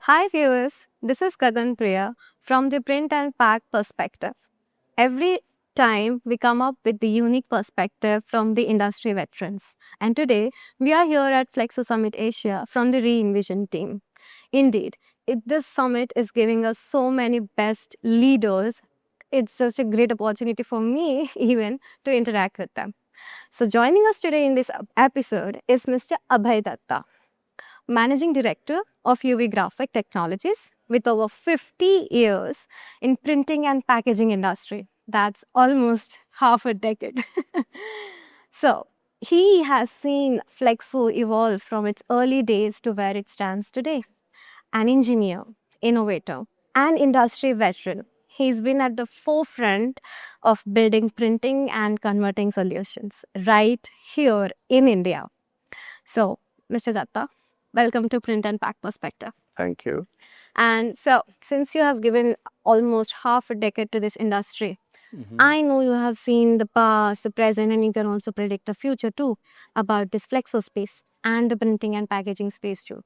Hi viewers, this is Kadan Priya from the Print and Pack Perspective. Every time we come up with the unique perspective from the industry veterans. And today we are here at Flexo Summit Asia from the Re-Envision team. Indeed, this summit is giving us so many best leaders. It's just a great opportunity for me even to interact with them. So joining us today in this episode is Mr. Abhay Datta, Managing Director of UV Graphic Technologies with over 50 years in printing and packaging industry. That's almost half a decade. So, he has seen Flexo evolve from its early days to where it stands today. An engineer, innovator, and industry veteran, he's been at the forefront of building printing and converting solutions right here in India. So, Mr. Datta, welcome to Print and Pack Perspective. Thank you. And so, since you have given almost half a decade to this industry, I know you have seen the past, the present, and you can also predict the future too about this flexo space and the printing and packaging space too.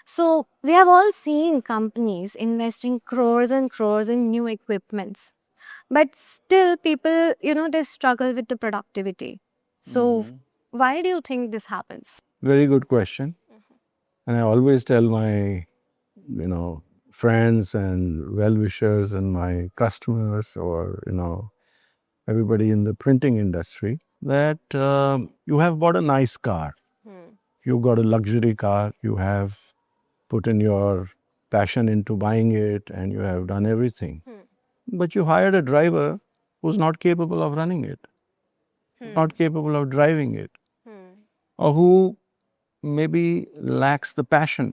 So, we have all seen companies investing crores and crores in new equipments, but still, people, they struggle with the productivity. So, why do you think this happens? Very good question. And I always tell my, friends and well-wishers and my customers or, everybody in the printing industry that you have bought a nice car. You've got a luxury car. You have put in your passion into buying it and you have done everything. But you hired a driver who's not capable of running it, not capable of driving it, or who maybe lacks the passion.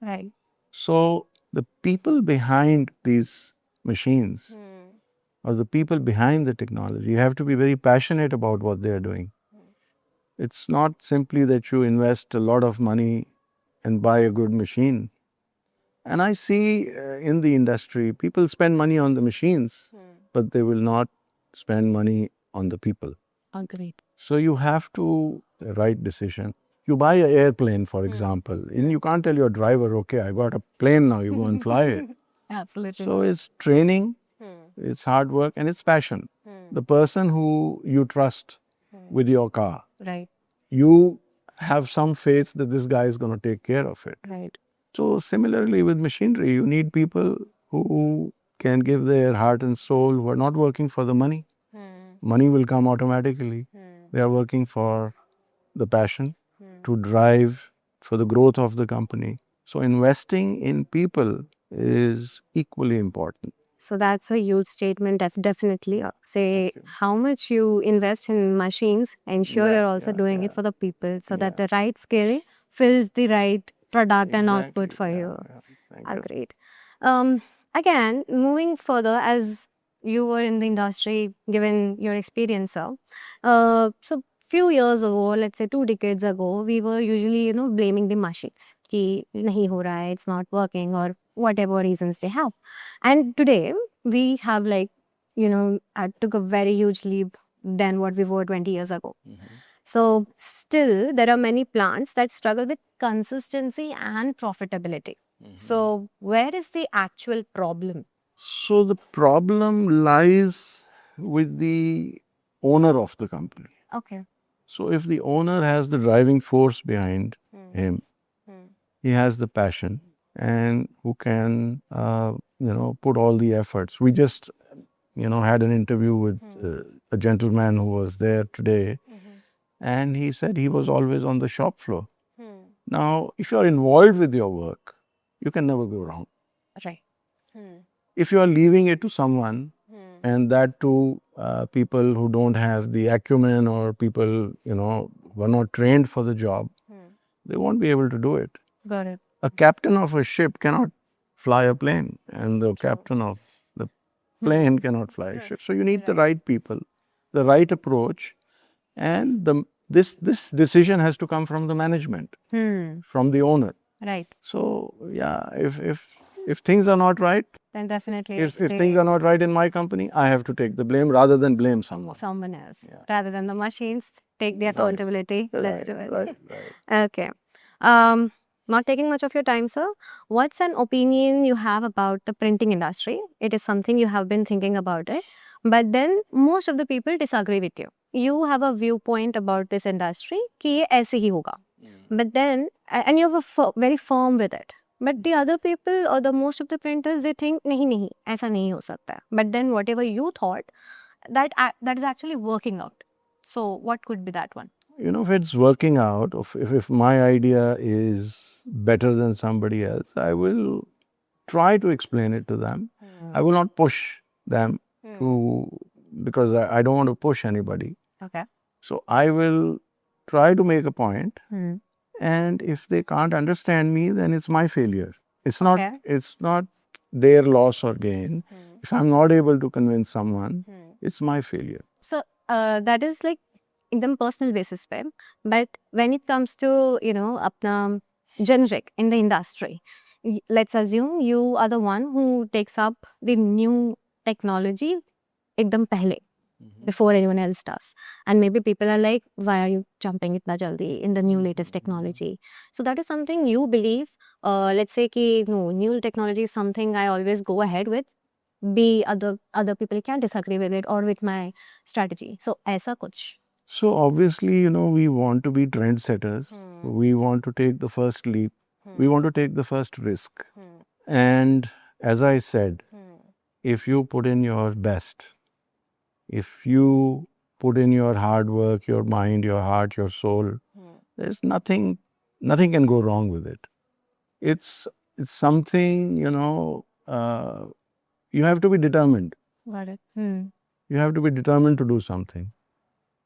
Right. So the people behind these machines or the people behind the technology, you have to be very passionate about what they are doing. It's not simply that you invest a lot of money and buy a good machine. And I see in the industry, people spend money on the machines, but they will not spend money on the people. Agreed. So you have to the right decision. You buy an airplane, for example, and you can't tell your driver, okay, I got a plane now, you go and fly it. Absolutely. So it's training, it's hard work, and it's passion. The person who you trust with your car, Right. you have some faith that this guy is going to take care of it. Right. So similarly with machinery, you need people who can give their heart and soul, who are not working for the money. Money will come automatically. They are working for the passion to drive for the growth of the company. So investing in people is equally important. So that's a huge statement. Definitely. Say how much you invest in machines, ensure you're also doing it for the people so that the right skill fills the right product and output for you. Agreed. Um, Again, moving further, as you were in the industry, given your experience, sir. So few years ago, let's say 2 decades ago, we were usually, blaming the machines. Ki nahi ho raha hai, it's not working, or whatever reasons they have. And today, we have took a very huge leap than what we were 20 years ago. So still, there are many plants that struggle with consistency and profitability. So where is the actual problem? So the problem lies with the owner of the company. Okay. So if the owner has the driving force behind him, he has the passion and who can, put all the efforts. We just, had an interview with a gentleman who was there today, and he said he was always on the shop floor. Now, if you're involved with your work, you can never go wrong. Right. If you are leaving it to someone, and that to people who don't have the acumen or people, who are not trained for the job, they won't be able to do it. Got it. A captain of a ship cannot fly a plane, and the captain of the plane cannot fly a ship. So you need the right people, the right approach, and this decision has to come from the management, from the owner. Right. So yeah, if things are not right, Then definitely if things are not right in my company, I have to take the blame rather than blame someone. someone else rather than the machines take the accountability. Let's do it. Okay. Not taking much of your time, sir. What's an opinion you have about the printing industry? It is something you have been thinking about it, but then most of the people disagree with you. You have a viewpoint about this industry कि ये ऐसे ही होगा. But then, and you have a very firm with it. But the other people or the most of the printers, they think नहीं नहीं ऐसा नहीं हो सकता. But then whatever you thought, that is actually working out. So what could be that one? You know, if it's working out, if my idea is better than somebody else, I will try to explain it to them. I will not push them to, because I don't want to push anybody. Okay. So I will try to make a point, and if they can't understand me, then it's my failure. It's not. Okay. It's not their loss or gain. If I'm not able to convince someone, it's my failure. So that is like एकदम personal basis पे. But when it comes to अपना generic in the industry, let's assume you are the one who takes up the new technology एकदम पहले, before anyone else does. And maybe people are like, why are you jumping itna jaldi in the new latest technology? So that is something you believe. Let's say कि no, new technology is something I always go ahead with. Be other people can disagree with it or with my strategy. So ऐसा कुछ. So obviously, you know, we want to be trendsetters. We want to take the first leap. We want to take the first risk. And as I said, if you put in your best, if you put in your hard work, your mind, your heart, your soul, there's nothing can go wrong with it. It's something, you know, you have to be determined. Got it. You have to be determined to do something.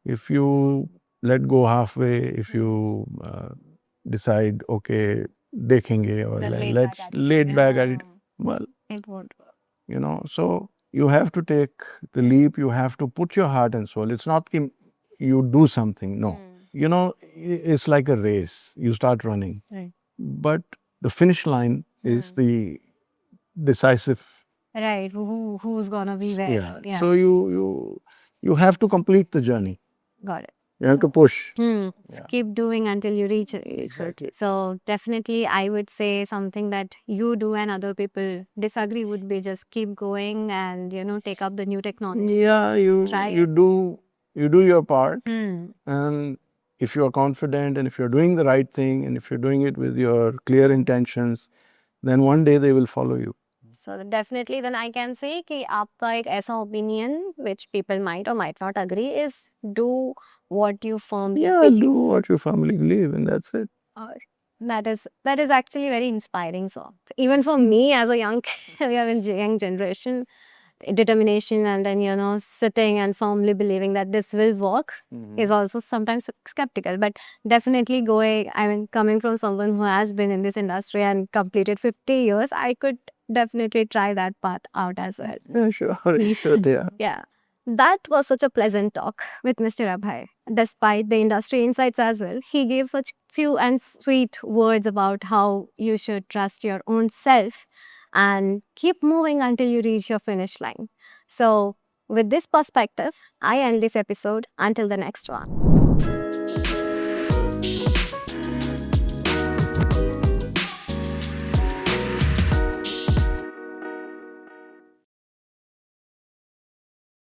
If you let go halfway, if you decide, okay, देखेंगे, or let's laid back at it, well, It won't work. you know, so you have to take the leap. You have to put your heart and soul. It's not that you do something. No. You know, it's like a race. You start running. Right. But the finish line is the decisive. Right. Who's gonna be there? Yeah. So you have to complete the journey. Got it. You have to push. So keep doing until you reach it. Exactly. So definitely I would say something that you do and other people disagree would be just keep going and take up the new technology. Yeah, you do your part. And if you are confident and if you're doing the right thing and if you're doing it with your clear intentions, then one day they will follow you. So definitely then I can say कि आपका एक ऐसा opinion which people might or might not agree is do what you firmly believe. Do what you firmly believe, and that's it. That is actually very inspiring. So even for me as a young generation, determination and then sitting and firmly believing that this will work is also sometimes skeptical, but definitely coming from someone who has been in this industry and completed 50 years, I could definitely try that path out as well. Yeah, sure. You should, yeah. Yeah. That was such a pleasant talk with Mr. Abhay. Despite the industry insights as well, he gave such few and sweet words about how you should trust your own self and keep moving until you reach your finish line. So, with this perspective, I end this episode. Until the next one.